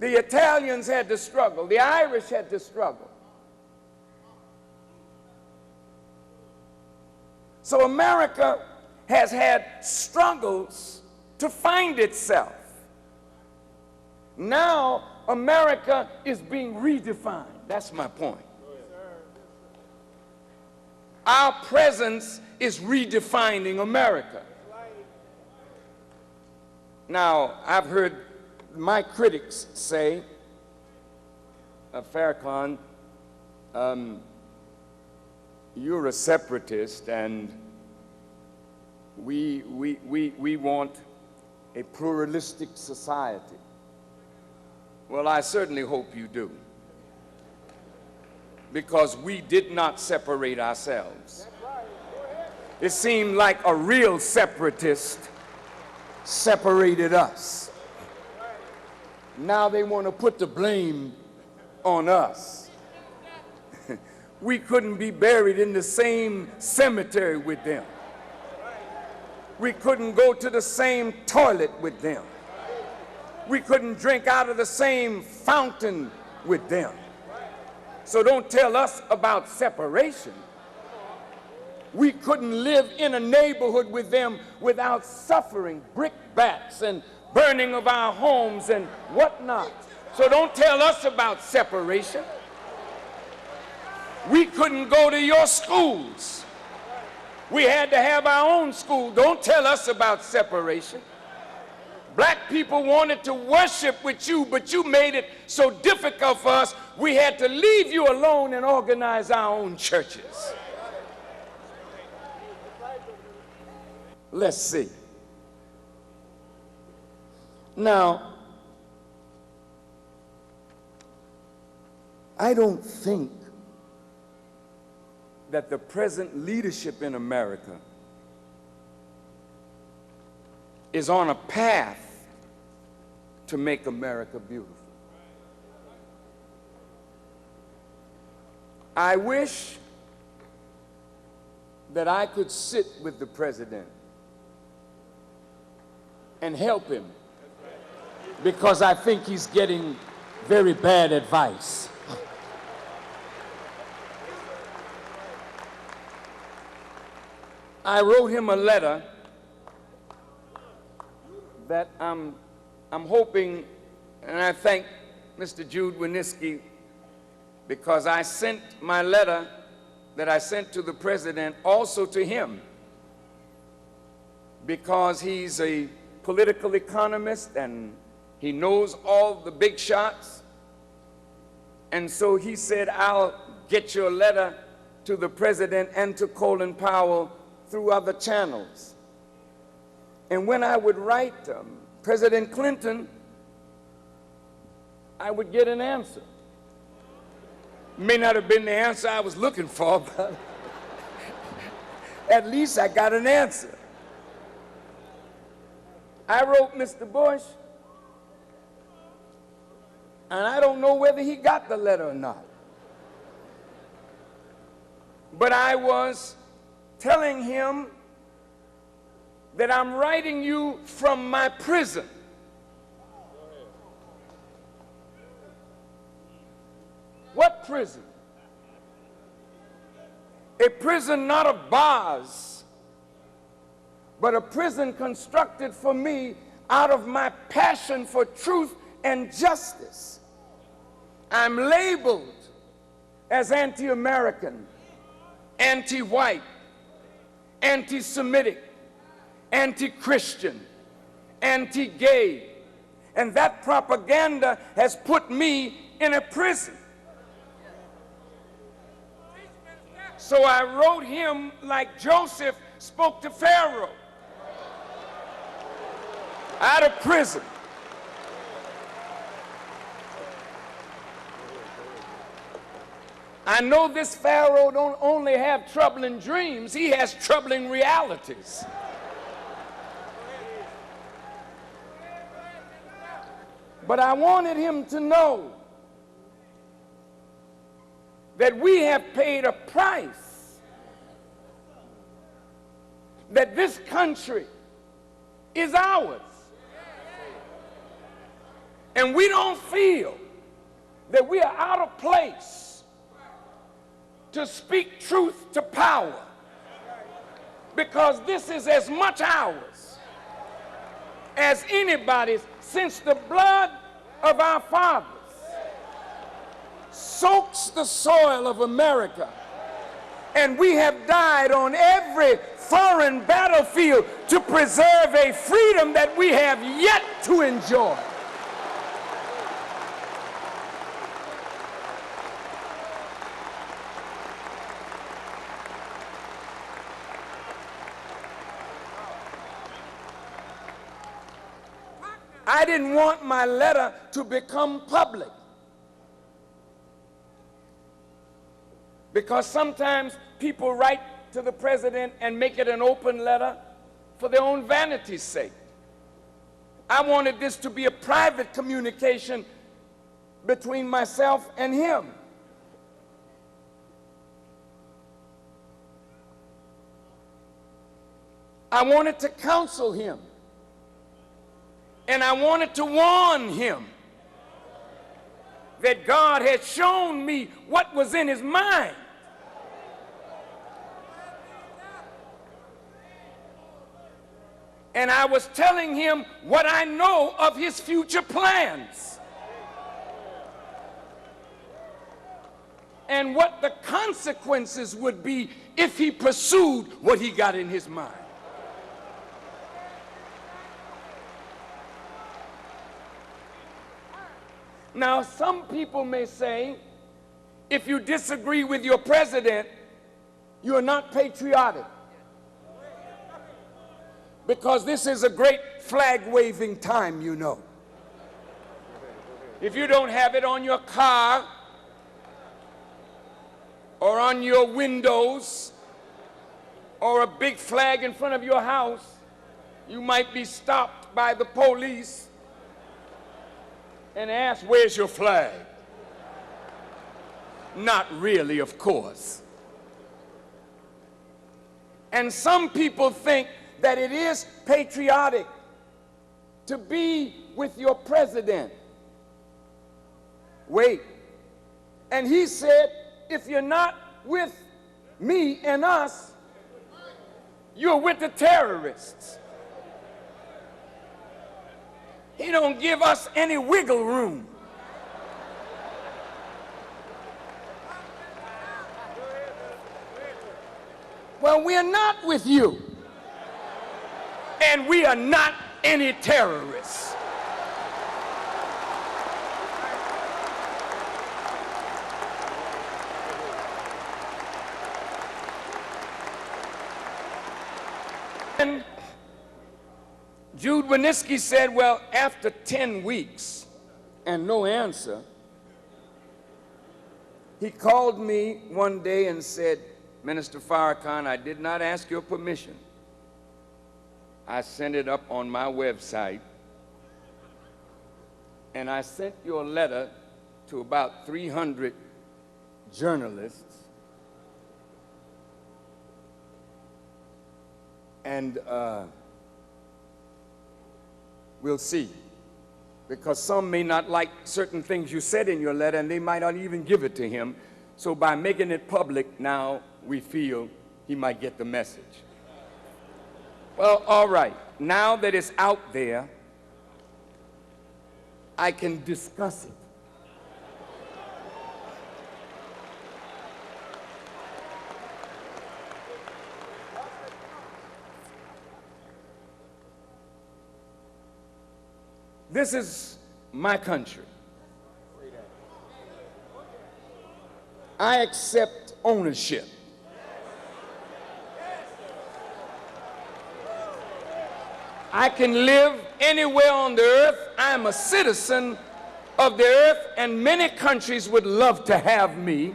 The Italians had to struggle. The Irish had to struggle. So America has had struggles to find itself. Now America is being redefined. That's my point. Our presence is redefining America. Now, I've heard my critics say, Farrakhan, you're a separatist, and we want a pluralistic society. Well, I certainly hope you do, because we did not separate ourselves. It seemed like a real separatist separated us. Now they want to put the blame on us. We couldn't be buried in the same cemetery with them. We couldn't go to the same toilet with them. We couldn't drink out of the same fountain with them. So don't tell us about separation. We couldn't live in a neighborhood with them without suffering, brickbats and burning of our homes and whatnot. So don't tell us about separation. We couldn't go to your schools. We had to have our own school. Don't tell us about separation. Black people wanted to worship with you, but you made it so difficult for us, we had to leave you alone and organize our own churches. Let's see. Now, I don't think that the present leadership in America is on a path to make America beautiful. I wish that I could sit with the president and help him, because I think he's getting very bad advice. I wrote him a letter that I'm hoping, and I thank Mr. Jude Winniski, because I sent my letter that I sent to the president also to him, because he's a political economist and he knows all the big shots. And so he said, I'll get your letter to the president and to Colin Powell through other channels. And when I would write President Clinton, I would get an answer. May not have been the answer I was looking for, but at least I got an answer. I wrote Mr. Bush, and I don't know whether he got the letter or not. But I was telling him that I'm writing you from my prison. What prison? A prison not of bars, but a prison constructed for me out of my passion for truth and justice. I'm labeled as anti-American, anti-white, anti-Semitic, anti-Christian, anti-gay, and that propaganda has put me in a prison. So I wrote him like Joseph spoke to Pharaoh, out of prison. I know this Pharaoh don't only have troubling dreams, he has troubling realities. But I wanted him to know that we have paid a price, that this country is ours. And we don't feel that we are out of place to speak truth to power, because this is as much ours as anybody's, since the blood of our fathers soaks the soil of America, and we have died on every foreign battlefield to preserve a freedom that we have yet to enjoy. I didn't want my letter to become public, because sometimes people write to the president and make it an open letter for their own vanity's sake. I wanted this to be a private communication between myself and him. I wanted to counsel him, and I wanted to warn him that God had shown me what was in his mind. And I was telling him what I know of his future plans and what the consequences would be if he pursued what he got in his mind. Now, some people may say, if you disagree with your president, you are not patriotic, because this is a great flag-waving time, you know. If you don't have it on your car or on your windows or a big flag in front of your house, you might be stopped by the police and asked, "Where's your flag?" Not really, of course. And some people think that it is patriotic to be with your president. Wait. And he said, if you're not with me and us, you're with the terrorists. He don't give us any wiggle room. Well, we are not with you, and we are not any terrorists. And Jude Winniski said, well, after 10 weeks and no answer, he called me one day and said, "Minister Farrakhan, I did not ask your permission. I sent it up on my website, and I sent your letter to about 300 journalists, and we'll see, because some may not like certain things you said in your letter, and they might not even give it to him. So by making it public, now we feel he might get the message." Well, all right. Now that it's out there, I can discuss it. This is my country. I accept ownership. I can live anywhere on the earth. I'm a citizen of the earth, and many countries would love to have me